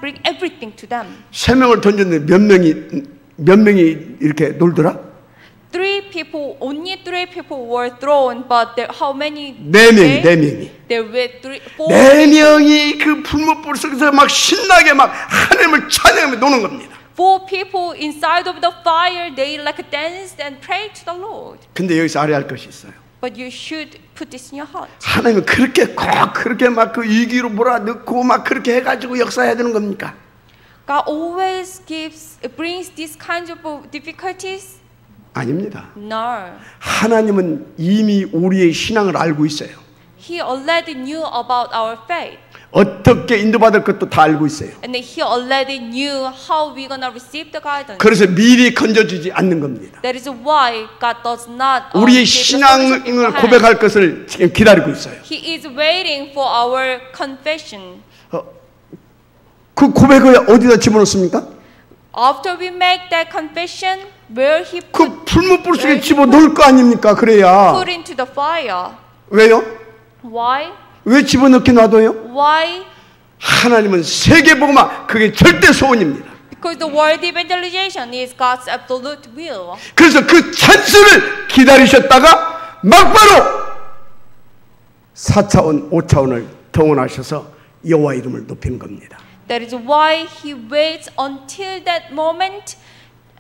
bring everything to them. 3명을 던졌는데 몇 명이 이렇게 놀더라? Only three people were thrown, but how many? 4명이 4명이. There were four. 4명이 그 풀무불 속에서 막 신나게 막 하나님을 찬양하며 노는 겁니다. 4 people inside of the fire, they like danced and prayed to the Lord. 근데 여기서 알아야 할 것이 있어요. But you should put this in your heart. 하나님은 그렇게 꼭 그렇게 막 그 위기로 몰아넣고 막 그렇게 해가지고 역사해야 되는 겁니까? God always brings these kinds of difficulties. 아닙니다. No. 하나님은 이미 우리의 신앙을 알고 있어요. He already knew about our faith. 어떻게 인도받을 것도 다 알고 있어요. And He already knew how we're gonna receive the guidance. 그래서 미리 건져주지 않는 겁니다. That is why God does not. 우리의 신앙을 고백할 것을 지금 기다리고 있어요. He is waiting for our confession. 그 고백을 어디다 집어넣습니까? After we make that confession, where He 그 풀무불 속에 집어넣을 거 아닙니까? 그래야. put into the fire. 왜요? Why? 왜 집어넣게 놔둬요? Why? 하나님은 세계복음화 그게 절대 소원입니다. Because the world evangelization is God's absolute will. 그래서 그 찬스를 기다리셨다가 막바로 4차원, 5차원을 동원하셔서 여호와 이름을 높이는 겁니다. That is why He waits until that moment,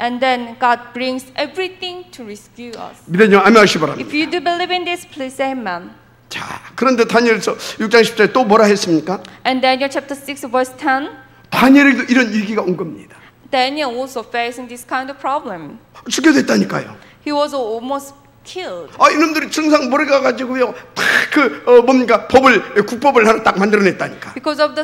and then God brings everything to rescue us. 믿으면 아멘하시 바랍니다. If you do believe in this, please say amen. 자, 그런데 다니엘서 6장 10절에 또 뭐라 했습니까? And Daniel chapter 6 verse 10, 다니엘에도 이런 위기가 온 겁니다. Daniel also facing this kind of problem. 죽게 됐다니까요. He was almost killed. 아, 이놈들이 증상 모래 가가지고요, 뭡니까 국법을 하나 딱 만들어냈다니까. Because of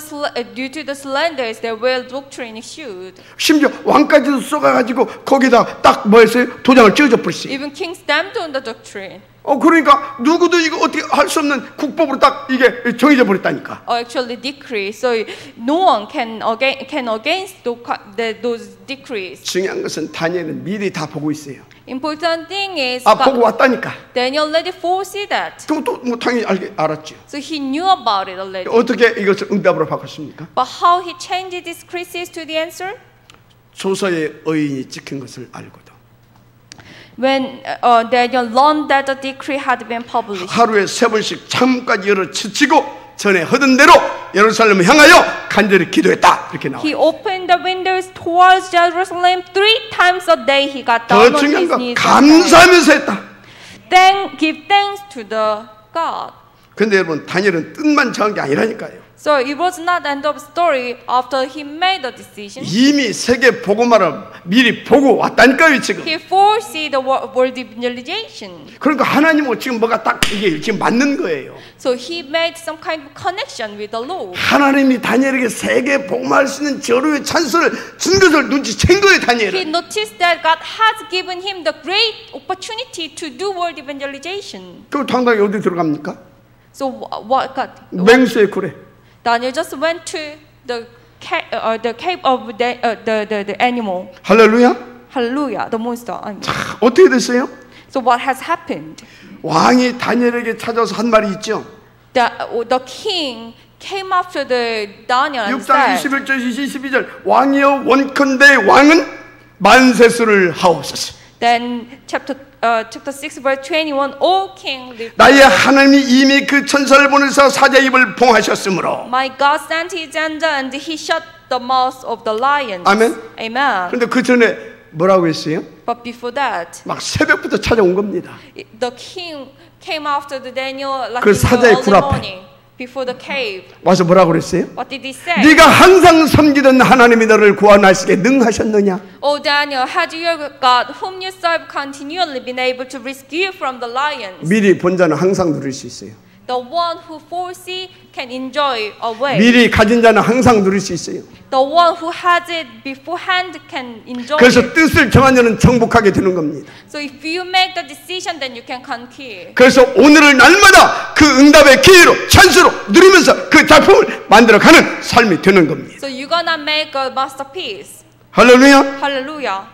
due to the slanders, their well doctrine issued. 심지어 왕까지도 쏘가가지고 거기다 딱 뭐했어요? 도장을 찍어줘 버렸어요. Even king stamped on the doctrine. 그러니까 누구도 이거 어떻게 할 수 없는 국법으로 딱 이게 정해져 버렸다니까. Actually decree. So no one can against those decrees. 중요한 것은 다니엘은 미리 다 보고 있어요. Important thing is 보고 왔다니까. Daniel already foresee that. 그것도 뭐 당연히 알았죠. So he knew about it already. 어떻게 이것을 응답으로 바꿨습니까? But how he changed this crisis to the answer? 조서의 의인이 찍힌 것을 알거든. When Daniel learned that the decree had been published. 하루에 3번씩 창문까지 열어 치치고 전에 하던 대로 예루살렘을 향하여 간절히 기도했다. 이렇게 나와요. He opened the windows towards Jerusalem 3 times a day. He got 더 down on 중요한 his 건 knees. 감사하면서 했다. Give thanks to the God. 근데 여러분 다니엘은 뜻만 정한 게 아니라니까요. So it was not end of story after he made the decision. 이미 세계 복음화를 미리 보고 왔다니까요 지금. He foresee the world evangelization. 그러니까 하나님은 지금 뭐가 딱 이게 지금 맞는 거예요. So he made some kind of connection with the Lord. 하나님이 다니엘에게 세계 복음화할 수 있는 절호의 찬스를 준 것을 눈치챈 거예요 He 다니엘은. noticed that God has given him the great opportunity to do world evangelization. 그 당당히 어디 들어갑니까? So what God? 맹수의 굴에. Daniel just went to the cave of the animal. 할렐루야. Hallelujah, the monster. I mean. 어떻게 됐어요? So what has happened? 왕이 다니엘에게 찾아서 한 말이 있죠. The king came after the Daniel and 6장 said, 21절 22절 왕이여 원컨대 왕은 만세수를 하옵소서. Then chapter 6 verse 21, O king, 나의 하나님이 이미 그 천사를 보내서 사자의 입을 봉하셨으므로. my God sent his angel and he shut the mouth of the lions. 아멘. Amen. 근데 그 전에 뭐라고 했어요? But before that, 막 새벽부터 찾아온 겁니다. the king came after the Daniel like 그 in the 사자의 early 굴 앞에. morning before the cave. 와서 뭐라고 그랬어요? What did he say? 네가 항상 섬기던 하나님이 너를 구원하시게 능하셨느냐? O Daniel, had your God, whom you serve continually, been able to rescue you from the lions? 미리 본 자는 항상 누릴 수 있어요. The one who foresee can enjoy away. 미리 가진 자는 항상 누릴 수 있어요. The one who has it beforehand can enjoy 그래서 it. 뜻을 정한 자는 정복하게 되는 겁니다. So if you make the decision, then you can conquer. 그래서 오늘을 날마다 그 응답의 기회로 찬스로 누리면서 그 작품을 만들어가는 삶이 되는 겁니다. So you're gonna make a masterpiece. 할렐루야. Hallelujah.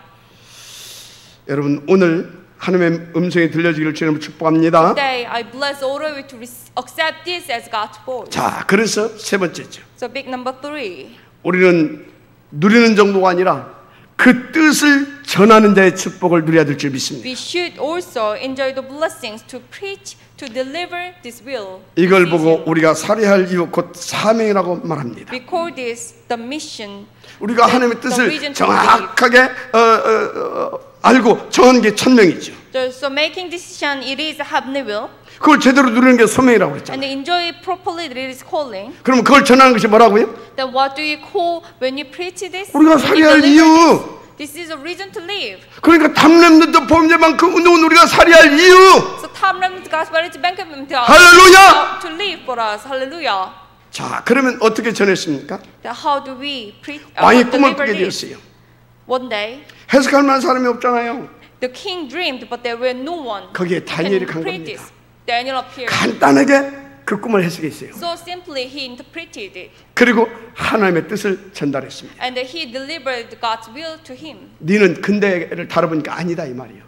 여러분 오늘 하나님의 음성이 들려지기를 주님으로 축복합니다. Today, I bless all of you to accept this as God's voice. 자, 그래서 세 번째죠. So big number 3. 우리는 누리는 정도가 아니라 그 뜻을 전하는 자의 축복을 누려야 될 줄 믿습니다. We should also enjoy the blessings to preach, to deliver this will. 이걸 보고 우리가 살해야 할 이유 곧 사명이라고 말합니다. We call this the mission. 우리가 하나님의 뜻을 정확하게 알고 정한 게 천명이죠. So making decision, it is heavenly will. 그걸 제대로 누리는 게 소명이라고 And 그랬잖아요. enjoy it properly, it is calling. 그러면 그걸 전하는 것이 뭐라고요? Then what do you call when you preach this? 우리가 When you 살해야 할 deliver 이유. this is a reason to live. 그러니까 탐렘드도 범죄만 그 운동은 우리가 살해야 할 이유. So time remnants gospel is banquet 할렐루야! to live for us. Hallelujah. 자, 그러면 어떻게 전했습니까? Then how do we preach? 왕이 꿈을 deliver 꾸게 this? 되었어요. One day, 해석할 만한 사람이 없잖아요. the king dreamed, but there were no one 거기에 who 다니엘이 can 간 preach 겁니다. this. Daniel appeared. 간단하게 그 꿈을 해석했어요. So simply, he interpreted it, 그리고 하나님의 뜻을 전달했습니다. and he delivered God's will to him. 너는 근대를 다뤄보니까 아니다 이 말이에요.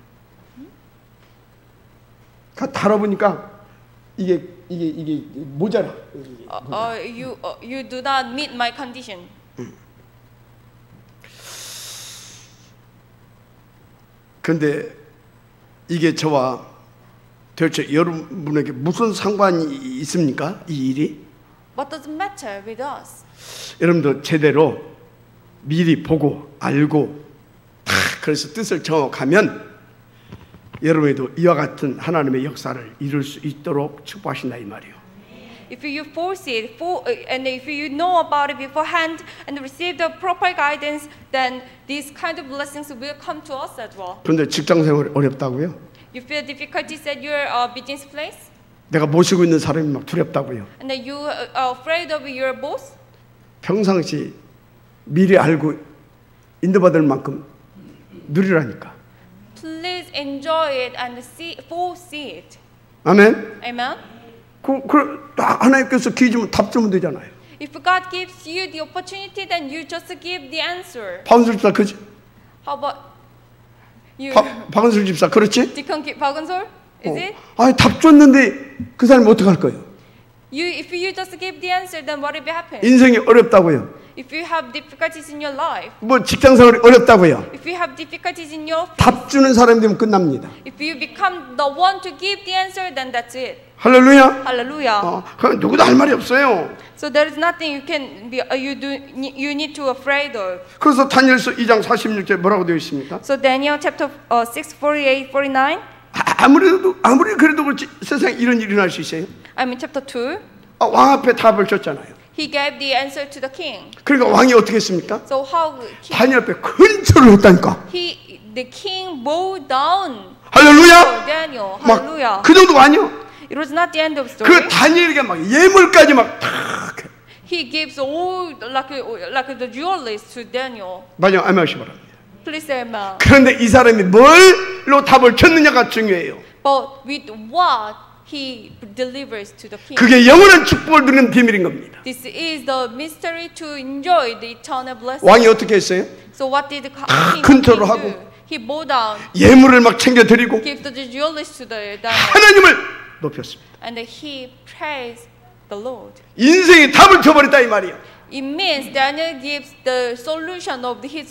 다뤄보니까 이게 모자라. You do not meet my condition. 그런데 이게 저와 도대체 여러분에게 무슨 상관이 있습니까? 이 일이? What does it matter with us? 여러분도 제대로 미리 보고 알고 다 그래서 뜻을 정확하면 여러분에도 이와 같은 하나님의 역사를 이룰 수 있도록 축복하신다 이 말이에요. If you foresee it, and if you know about it beforehand and receive the proper guidance, then these kind of blessings will come to us as well. 그런데 직장 생활이 어렵다고요? You feel difficulties at your business place, 내가 모시고 있는 사람이 막 두렵다고요? and then you are afraid of your boss. 평상시 미리 알고 인도받을 만큼 누리라니까. Please enjoy it and foresee it. 아멘. Amen. 하나님께서 기회 주면 답 주면 되잖아요. If God gives you the opportunity, then you just give the answer. 박은솔 집사 그지? How about you? 박은솔 집사 그렇지? Deacon Bagensol? Is it? 아니 답 줬는데 그 사람이 어떻게 할 거예요? If you just give the answer, then what will happen? 인생이 어렵다고요. If you have difficulties in your life, 뭐 직장 생활이 어렵다고요. if you have difficulties in your, 답 주는 사람이 되면 끝납니다. if you become the one to give the answer, then that's it. 할렐루야. Hallelujah. 그럼 누구도 할 말이 없어요. So there is nothing you can be, you need to afraid of. 그래서 다니엘서 2장 46절 뭐라고 되어 있습니까? So Daniel chapter 6, 48, 49. 아무리 그래도 그렇지 세상에 이런 일이 일어날 수 있어요. I mean chapter 2. 왕 앞에 답을 줬잖아요. He gave the answer to the king. 그러니까 왕이 어떻게 했습니까? So how 다니엘 앞에 큰 절을 했다니까. the king bowed down 할렐루야. to Daniel. Hallelujah. 막 그 정도가 아니요. It was not the end of the story. 그 다니엘에게 막 예물까지 막 탁. He gives all like the jewelries to Daniel. 맞아요. 아멘하시 바랍니다. Please say amen. 그런데 이 사람이 뭘로 답을 줬느냐가 중요해요. But with what he delivers to the king. 그게 영원한 축복을 누리는 비밀인 겁니다. This is the mystery to enjoy the eternal blessing. 왕이 어떻게 했어요? So what did the 큰 king 절을 do? 하고 He bowed down, 예물을 막 챙겨 드리고 gave the jewelries to the Daniel, 하나님을 높였습니다. and he praised the Lord. 인생이 답을 줘버렸다 이 말이에요. It means Daniel gives the solution of his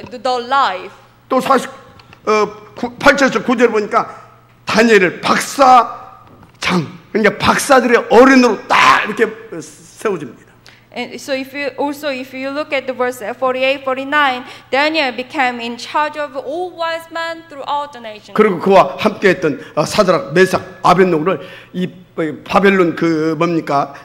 the life. 또 8절에서 9절 보니까 다니엘을 박사장, 그러니까 박사들의 어른으로 딱 이렇게 세워줍니다. And so if you look at the verse 48, 49, Daniel became in charge of all wise men throughout the nation. 그리고 그와 함께했던 사드락, 메삭, 아벳노고를 이 바벨론 그 뭡니까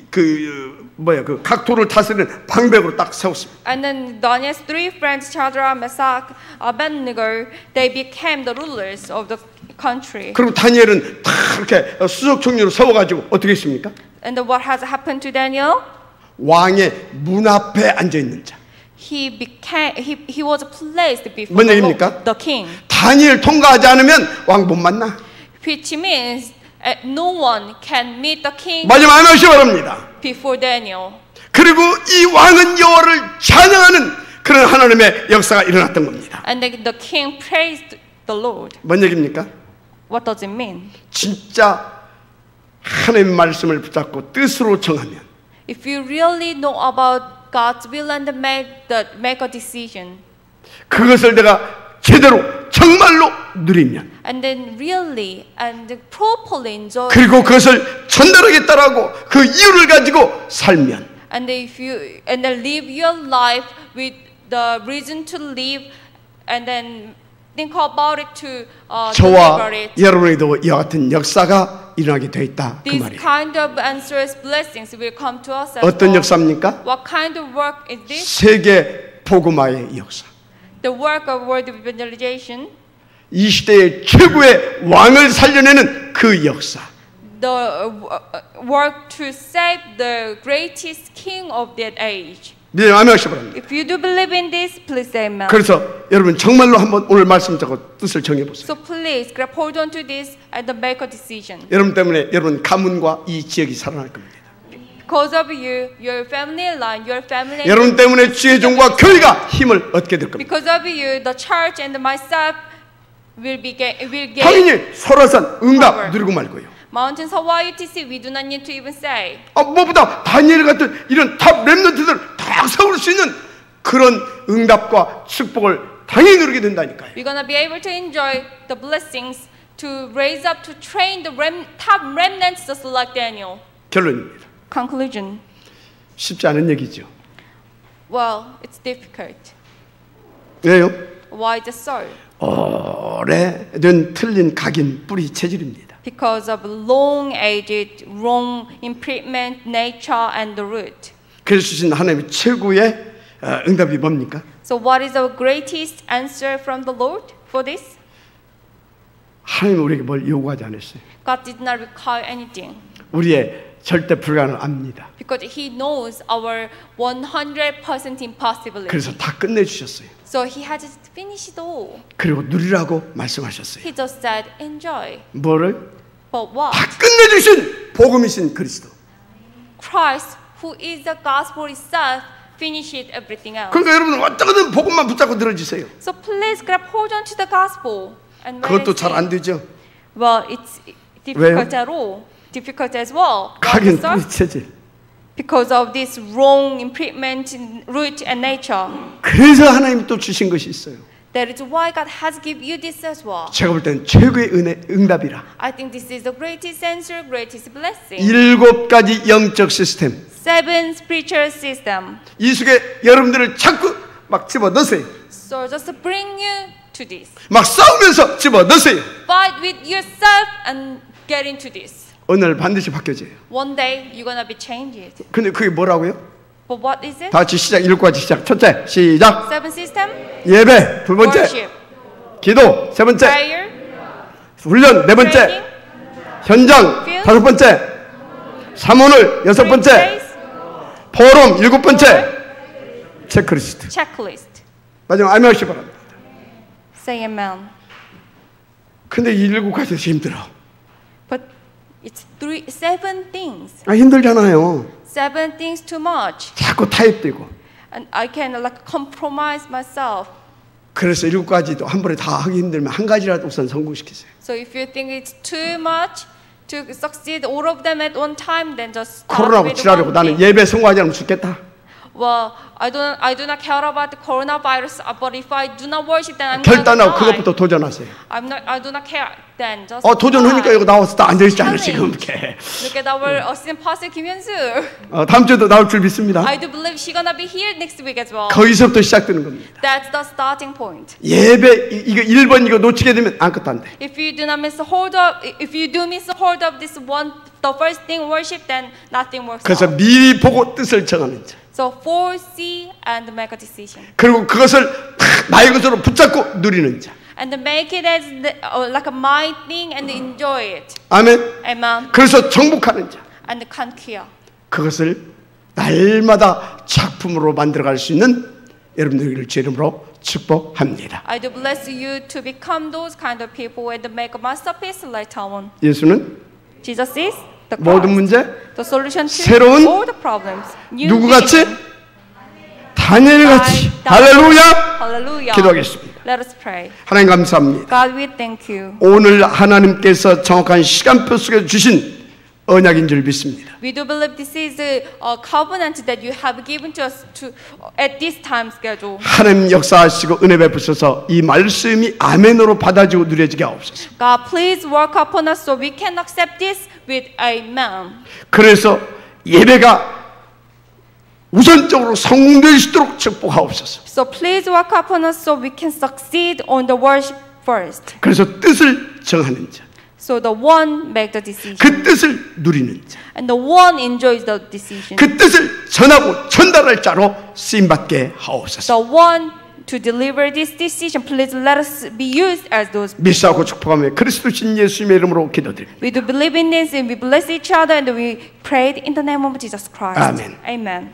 그 각도를 다스리는 방백으로 딱 세웠습니다. And then Daniel's three friends, Shadrach, Meshach, Abednego, they became the rulers of the country. 그리고 다니엘은 다 이렇게 수석 총리로 세워가지고 어떻게 했습니까? And then what has happened to Daniel? 왕의 문 앞에 앉아 있는 자. He was placed before 뭔 얘기입니까? the king. 다니엘 통과하지 않으면 왕 못 만나. Which means no one can meet the king 마지막 하나씩 바랍니다. before Daniel. 그리고 이 왕은 여호와를 찬양하는 그런 하나님의 역사가 일어났던 겁니다. And the king praised the Lord. 뭔 얘기입니까? What does it mean? 진짜 하나님의 말씀을 붙잡고 뜻으로 정하면 If you really know about God's will and make a decision, 그것을 내가 제대로 정말로 누리면 and then really and properly enjoy, 그리고 그것을 전달하겠다라고 그 이유를 가지고 살면 and then live your life with the reason to live, and then think about it to 저와 deliver it. 여러분에도 이와 같은 역사가 일어나게 돼 있다 그 This 말이에요. kind of answers blessings will come to us as 어떤 well. 역사입니까? What kind of work is this? 세계 복음화의 역사. The work of world evangelization. 이 시대의 최고의 왕을 살려내는 그 역사. The work to save the greatest king of that age. 네, 아멘하시 바랍니다. If you do believe in this, please say amen. 그래서 여러분 정말로 한번 오늘 말씀 듣고 뜻을 정해 보세요. So please grab hold on to this and make a decision. 여러분 때문에 여러분 가문과 이 지역이 살아날 겁니다. Because of you, your family line, your family. 여러분 때문에 주의 종과 교회가 힘을 얻게 될 겁니다. Because of you, the church and myself will gain. 당연히 설화산 응답 누리고 말고요. Mountain Sawa UTC, we do not need to even say. 무엇보다 다니엘 같은 이런 탑 렘넌트들 다 세울 수 있는 그런 응답과 축복을 당연히 누리게 된다니까요. We're gonna be able to enjoy the blessings to raise up to train the top remnants just like Daniel. 결론입니다. Conclusion. 쉽지 않은 얘기죠. Well, it's difficult. 왜요? Why is it so? 오래된 틀린 각인 뿌리 체질입니다. Because of long-aged, wrong imprisonment, nature, and the root. 그래서 주신 하나님의 최고의 응답이 뭡니까? So what is the greatest answer from the Lord for this? 하나님 우리에게 뭘 요구하지 않았어요. God did not require anything. 우리의 절대 불가능을 압니다. Because He knows our 100% impossibility. 그래서 다 끝내주셨어요. So He has finished it all. 그리고 누리라고 말씀하셨어요. He just said, enjoy. 뭐를? But what? 다 끝내주신 복음이신 그리스도. Christ, who is the gospel itself, finished everything else. 그러니까 여러분 어떻게든 복음만 붙잡고 들어주세요. So please grab hold on to the gospel. And 그것도 잘 안 되죠. Well, it's difficult at all. Difficult as well. 각인 뿌리 체질. Because of this wrong imprisonment in root and nature. 그래서 하나님이 또 주신 것이 있어요. That is why God has given you this as well. 제가 볼 때는 최고의 은혜, 응답이라. I think this is the greatest answer, greatest blessing. 7가지 영적 시스템. 7 spiritual system. 이 속에 여러분들을 자꾸 막 집어넣으세요. So just bring you to this. 막 싸우면서 집어넣으세요. Fight with yourself and get into this. 오늘 반드시 바뀌어져요. One day you're gonna be changed. 근데 그게 뭐라고요? But what is it? 다 같이 시작. 7가지 시작. 첫째, 시작. 7 system. 예배 두 번째, Worship. 기도 세 번째, Prayer. 훈련 네 번째, Training. 현장 Field. 다섯 번째, 사모를 여섯 번째, Praise. 포럼 일곱 번째, 체크리스트. Checklist. 마지막 알면시 바랍니다. Say amen. 근데 이 7가지에서 힘들어. But it's 7 things. 힘들잖아요. 7 things too much. 자꾸 타협되고. And I can like compromise myself. 그래서 7가지도 한 번에 다 하기 힘들면 한 가지라도 우선 성공시키세요. So if you think it's too much to succeed all of them at one time, then just start 코로나고 with 지랄하고 one 나는 thing. 예배 성공하지 않으면 죽겠다. Well, I do not care about the coronavirus, but if I do not worship, then I'm going to 결단하고 die. 그것부터 도전하세요. I do not care. Then just 도전하니까 die. 여기 나와서 다 앉아있잖아요 지금 이렇게. Look at our assistant pastor Kim Hyun-soo. 다음 주에도 나올 줄 믿습니다. I do believe she's gonna be here next week as well. 거기서부터 시작되는 겁니다. That's the starting point. 예배 이거 1번 이거 놓치게 되면 아무것도 안 돼. If you do not miss hold of, if you do miss hold of this one, the first thing worship, then nothing works 그래서 out. 미리 보고 뜻을 정하는 자. So foresee and make a decision. 그리고 그것을 다 나의 것으로 붙잡고 누리는 자. And make it as like a my thing and enjoy it. 아멘. Amen. 그래서 정복하는 자. And conquer. 그것을 날마다 작품으로 만들어갈 수 있는 여러분들을 제 이름으로 축복합니다. I do bless you to become those kind of people and make a masterpiece like Taiwan. 예수는 Jesus is the 모든 Christ, 문제 the solution to 새로운 all the problems. New 누구같이 beginning. 다니엘같이 할렐루야 Hallelujah. 기도하겠습니다. Let us pray. 하나님 감사합니다. God, we thank you. 오늘 하나님께서 정확한 시간표 속에 주신 언약인 줄 믿습니다. We do believe this is a covenant that you have given to us to at this time schedule. 하나님 역사하시고 은혜 베푸셔서 이 말씀이 아멘으로 받아지고 누려지게 하옵소서. God, please work upon us so we can accept this with amen. 그래서 예배가 우선적으로 성공될 수 있도록 축복하옵소서. So please work upon us so we can succeed on the worship first. 그래서 뜻을 정하는 자, So the one make the decision. 그 뜻을 누리는 자, And the one enjoys the decision. 그 뜻을 전하고 전달할 자로 쓰임받게 하옵소서. The one to deliver this decision, please let us be used as those. 믿사하고 축복하며 그리스도 신 예수님의 이름으로 기도드립니다. We do believe in this and we bless each other and we prayed in the name of Jesus Christ. Amen. Amen.